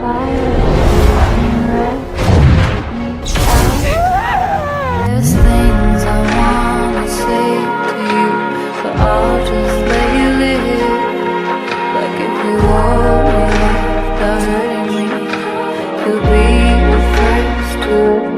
There's things I wanna say to you, but I'll just let you live. Like if you want me without hurting me, you'll be the first to